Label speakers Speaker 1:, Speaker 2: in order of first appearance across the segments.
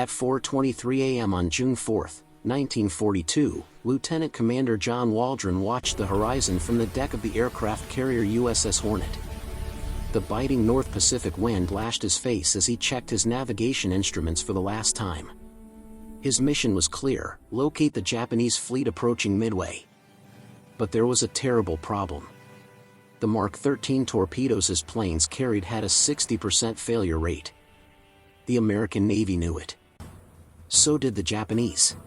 Speaker 1: At 4:23 a.m. on June 4, 1942, Lieutenant Commander John Waldron watched the horizon from the deck of the aircraft carrier USS Hornet. The biting North Pacific wind lashed his face as he checked his navigation instruments for the last time. His mission was clear: locate the Japanese fleet approaching Midway. But there was a terrible problem. The Mark 13 torpedoes his planes carried had a 60% failure rate. The American Navy knew it. So did the Japanese.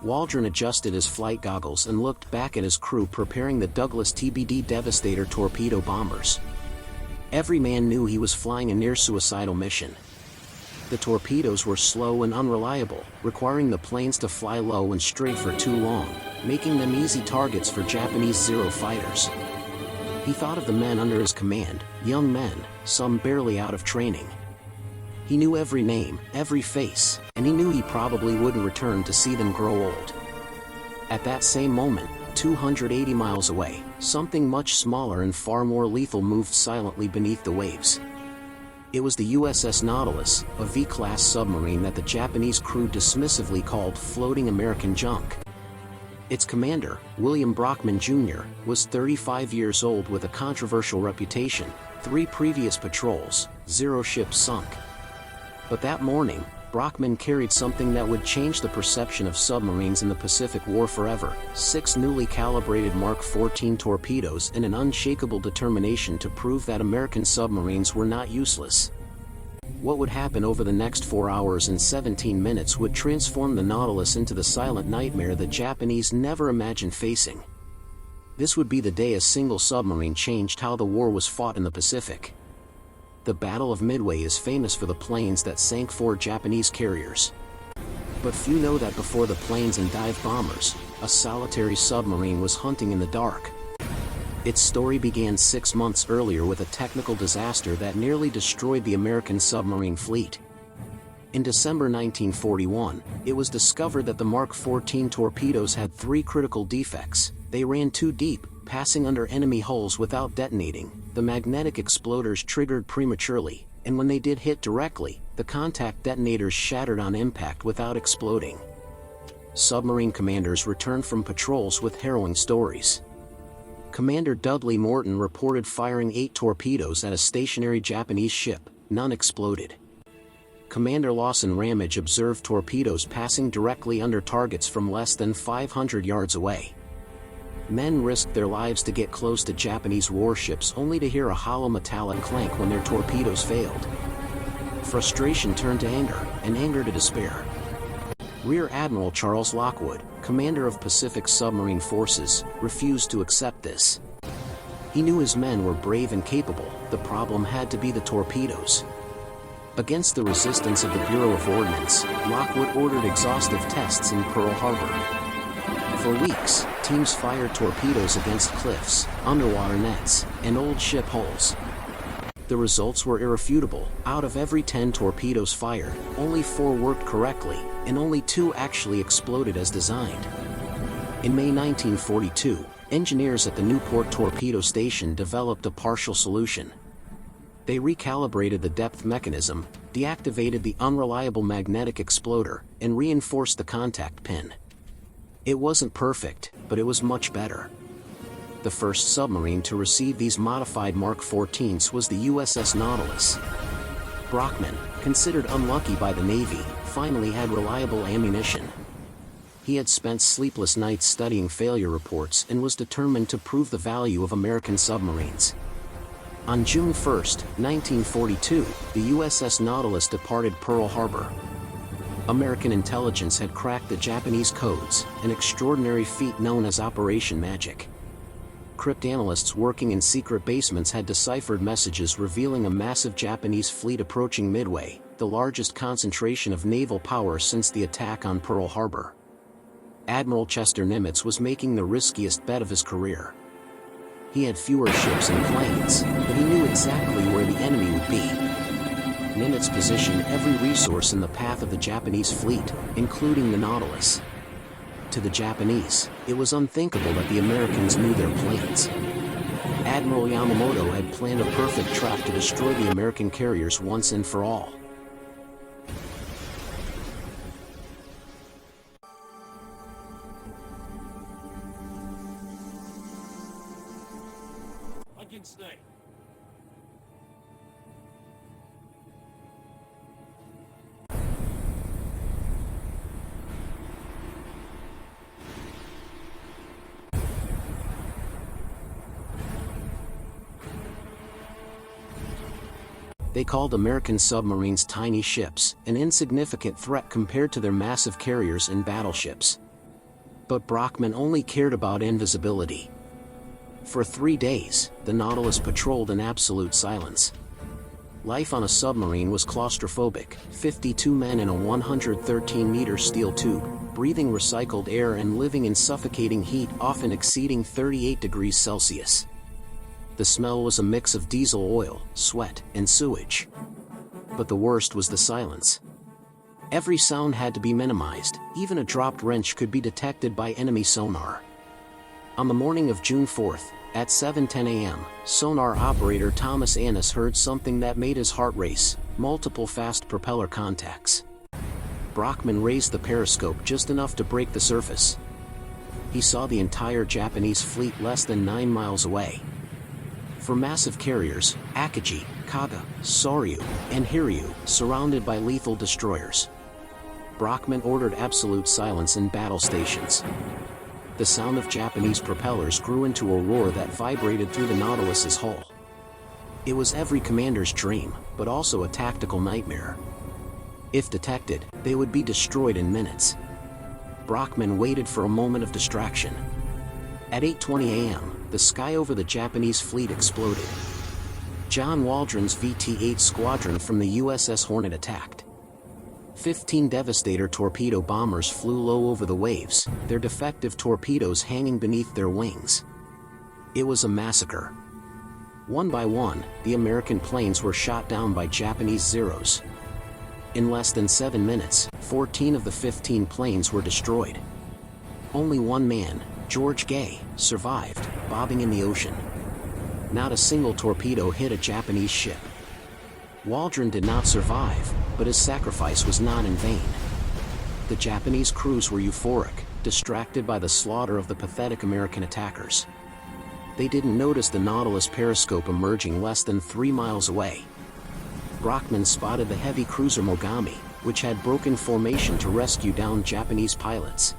Speaker 1: Waldron adjusted his flight goggles and looked back at his crew preparing the Douglas TBD Devastator torpedo bombers. Every man knew he was flying a near-suicidal mission. The torpedoes were slow and unreliable, requiring the planes to fly low and straight for too long, making them easy targets for Japanese Zero fighters. He thought of the men under his command, young men, some barely out of training. He knew every name, every face, and he knew he probably wouldn't return to see them grow old. At that same moment, 280 miles away, something much smaller and far more lethal moved silently beneath the waves. It was the USS Nautilus, a V-class submarine that the Japanese crew dismissively called floating American junk. Its commander, William Brockman Jr., was 35 years old with a controversial reputation. 3 previous patrols, 0 ships sunk. But that morning, Brockman carried something that would change the perception of submarines in the Pacific War forever: 6 newly calibrated Mark 14 torpedoes and an unshakable determination to prove that American submarines were not useless. What would happen over the next 4 hours and 17 minutes would transform the Nautilus into the silent nightmare the Japanese never imagined facing. This would be the day a single submarine changed how the war was fought in the Pacific. The Battle of Midway is famous for the planes that sank 4 Japanese carriers. But few know that before the planes and dive bombers, a solitary submarine was hunting in the dark. Its story began 6 months earlier with a technical disaster that nearly destroyed the American submarine fleet. In December 1941, it was discovered that the Mark 14 torpedoes had 3 critical defects. They ran too deep, passing under enemy hulls without detonating, the magnetic exploders triggered prematurely, and when they did hit directly, the contact detonators shattered on impact without exploding. Submarine commanders returned from patrols with harrowing stories. Commander Dudley Morton reported firing 8 torpedoes at a stationary Japanese ship. None exploded. Commander Lawson Ramage observed torpedoes passing directly under targets from less than 500 yards away. Men risked their lives to get close to Japanese warships only to hear a hollow metallic clank when their torpedoes failed. Frustration turned to anger, and anger to despair. Rear Admiral Charles Lockwood, commander of Pacific Submarine Forces, refused to accept this. He knew his men were brave and capable. The problem had to be the torpedoes. Against the resistance of the Bureau of Ordnance, Lockwood ordered exhaustive tests in Pearl Harbor. For weeks, teams fired torpedoes against cliffs, underwater nets, and old ship hulls. The results were irrefutable. Out of every 10 torpedoes fired, only 4 worked correctly, and only 2 actually exploded as designed. In May 1942, engineers at the Newport Torpedo Station developed a partial solution. They recalibrated the depth mechanism, deactivated the unreliable magnetic exploder, and reinforced the contact pin. It wasn't perfect, but it was much better. The first submarine to receive these modified Mark 14s was the USS Nautilus. Brockman, considered unlucky by the Navy, finally had reliable ammunition. He had spent sleepless nights studying failure reports and was determined to prove the value of American submarines. On June 1, 1942, the USS Nautilus departed Pearl Harbor. American intelligence had cracked the Japanese codes, an extraordinary feat known as Operation Magic. Cryptanalysts working in secret basements had deciphered messages revealing a massive Japanese fleet approaching Midway, the largest concentration of naval power since the attack on Pearl Harbor. Admiral Chester Nimitz was making the riskiest bet of his career. He had fewer ships and planes, but he knew exactly where the enemy would be. Nimitz positioned every resource in the path of the Japanese fleet, including the Nautilus. To the Japanese, it was unthinkable that the Americans knew their planes. Admiral Yamamoto had planned a perfect trap to destroy the American carriers once and for all.
Speaker 2: sinking snake.
Speaker 1: They called American submarines tiny ships, an insignificant threat compared to their massive carriers and battleships. But Brockman only cared about invisibility. For 3 days, the Nautilus patrolled in absolute silence. Life on a submarine was claustrophobic, 52 men in a 113-meter steel tube, breathing recycled air and living in suffocating heat often exceeding 38 degrees Celsius. The smell was a mix of diesel oil, sweat, and sewage. But the worst was the silence. Every sound had to be minimized, even a dropped wrench could be detected by enemy sonar. On the morning of June 4th, at 7:10 a.m., sonar operator Thomas Annis heard something that made his heart race: multiple fast propeller contacts. Brockman raised the periscope just enough to break the surface. He saw the entire Japanese fleet less than 9 miles away. For massive carriers, Akagi, Kaga, Soryu, and Hiryu, surrounded by lethal destroyers. Brockman ordered absolute silence in battle stations. The sound of Japanese propellers grew into a roar that vibrated through the Nautilus's hull. It was every commander's dream, but also a tactical nightmare. If detected, they would be destroyed in minutes. Brockman waited for a moment of distraction. At 8:20 a.m., the sky over the Japanese fleet exploded. John Waldron's VT-8 squadron from the USS Hornet attacked. 15 Devastator torpedo bombers flew low over the waves, their defective torpedoes hanging beneath their wings. It was a massacre. One by one, the American planes were shot down by Japanese Zeros. In less than 7 minutes, 14 of the 15 planes were destroyed. Only one man, George Gay, survived, bobbing in the ocean. Not a single torpedo hit a Japanese ship. Waldron did not survive, but his sacrifice was not in vain. The Japanese crews were euphoric, distracted by the slaughter of the pathetic American attackers. They didn't notice the Nautilus periscope emerging less than 3 miles away. Brockman spotted the heavy cruiser Mogami, which had broken formation to rescue downed Japanese pilots.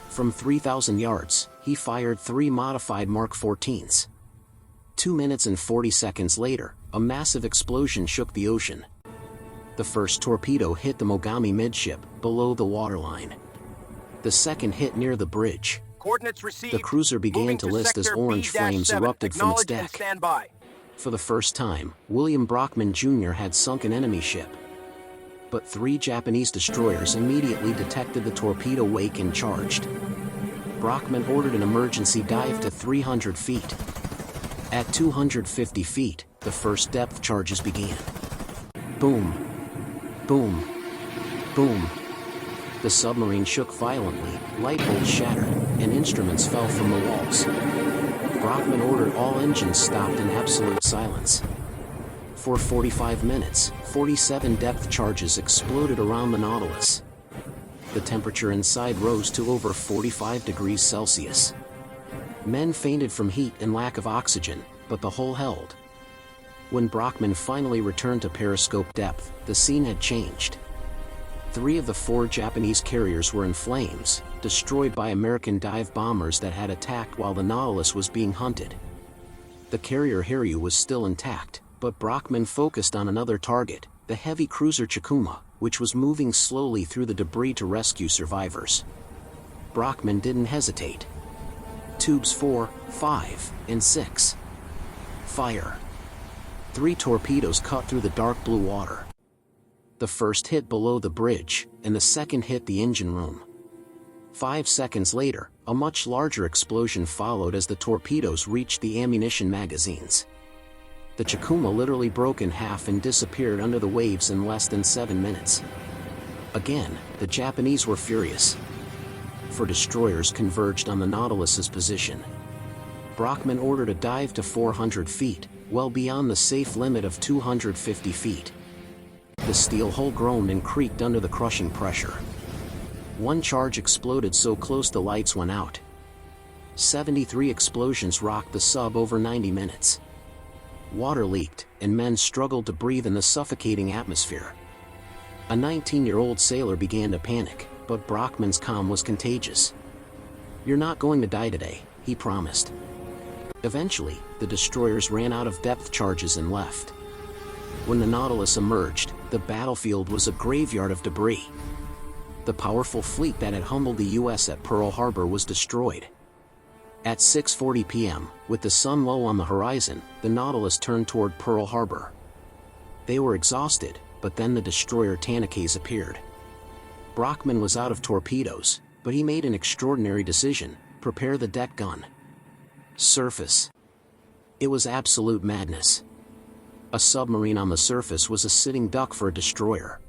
Speaker 1: From 3,000 yards, he fired 3 modified Mark 14s. 2 minutes and 40 seconds later, a massive explosion shook the ocean. The first torpedo hit the Mogami midship, below the waterline. The second hit near the bridge.
Speaker 2: Coordinates received.
Speaker 1: The cruiser began to list as orange flames erupted from its deck.
Speaker 2: Stand by.
Speaker 1: For the first time, William Brockman Jr. had sunk an enemy ship. But 3 Japanese destroyers immediately detected the torpedo wake and charged. Brockman ordered an emergency dive to 300 feet. At 250 feet, the first depth charges began. Boom. Boom. Boom. The submarine shook violently, light bulbs shattered, and instruments fell from the walls. Brockman ordered all engines stopped in absolute silence. For 45 minutes, 47 depth charges exploded around the Nautilus. The temperature inside rose to over 45 degrees Celsius. Men fainted from heat and lack of oxygen, but the hull held. When Brockman finally returned to periscope depth, the scene had changed. 3 of the 4 Japanese carriers were in flames, destroyed by American dive bombers that had attacked while the Nautilus was being hunted. The carrier Hiryu was still intact, but Brockman focused on another target, the heavy cruiser Chikuma, which was moving slowly through the debris to rescue survivors. Brockman didn't hesitate. Tubes 4, 5, and 6. Fire. 3 torpedoes cut through the dark blue water. The first hit below the bridge, and the second hit the engine room. 5 seconds later, a much larger explosion followed as the torpedoes reached the ammunition magazines. The Chikuma literally broke in half and disappeared under the waves in less than 7 minutes. Again, the Japanese were furious. 4 destroyers converged on the Nautilus's position. Brockman ordered a dive to 400 feet, well beyond the safe limit of 250 feet. The steel hull groaned and creaked under the crushing pressure. 1 charge exploded so close the lights went out. 73 explosions rocked the sub over 90 minutes. water leaked, and men struggled to breathe in the suffocating atmosphere. A 19-year-old sailor began to panic, but Brockman's calm was contagious. "You're not going to die today," he promised. Eventually, the destroyers ran out of depth charges and left. When the Nautilus emerged, the battlefield was a graveyard of debris. The powerful fleet that had humbled the U.S. at Pearl Harbor was destroyed. At 6:40 p.m., with the sun low on the horizon, the Nautilus turned toward Pearl Harbor. They were exhausted, but then the destroyer Tanakase appeared. Brockman was out of torpedoes, but he made an extraordinary decision: prepare the deck gun. Surface. It was absolute madness. A submarine on the surface was a sitting duck for a destroyer.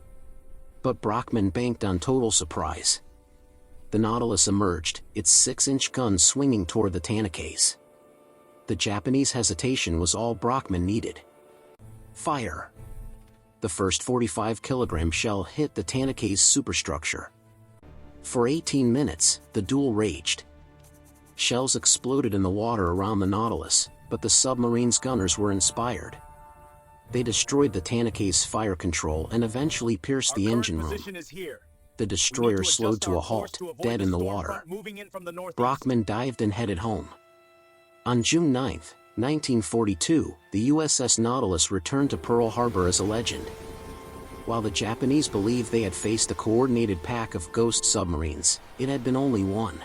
Speaker 1: But Brockman banked on total surprise. The Nautilus emerged, its 6-inch gun swinging toward the Tanakase. The Japanese hesitation was all Brockman needed. Fire. The first 45-kilogram shell hit the Tanakase superstructure. For 18 minutes, the duel raged. Shells exploded in the water around the Nautilus, but the submarine's gunners were inspired. They destroyed the Tanakase fire control and eventually pierced the engine room. The destroyer slowed to a halt, dead in the water. Brockman dived and headed home. On June 9, 1942, the USS Nautilus returned to Pearl Harbor as a legend. While the Japanese believed they had faced a coordinated pack of ghost submarines, it had been only one.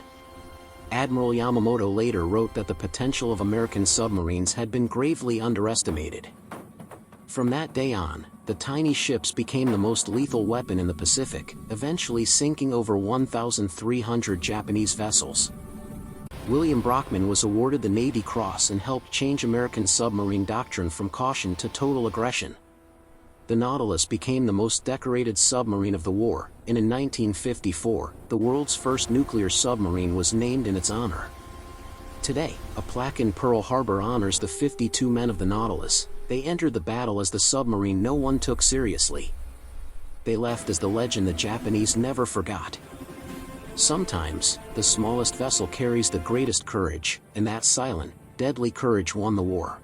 Speaker 1: Admiral Yamamoto later wrote that the potential of American submarines had been gravely underestimated. From that day on, the tiny ships became the most lethal weapon in the Pacific, eventually sinking over 1,300 Japanese vessels. William Brockman was awarded the Navy Cross and helped change American submarine doctrine from caution to total aggression. The Nautilus became the most decorated submarine of the war, and in 1954, the world's first nuclear submarine was named in its honor. Today, a plaque in Pearl Harbor honors the 52 men of the Nautilus. They entered the battle as the submarine no one took seriously. They left as the legend the Japanese never forgot. Sometimes, the smallest vessel carries the greatest courage, and that silent, deadly courage won the war.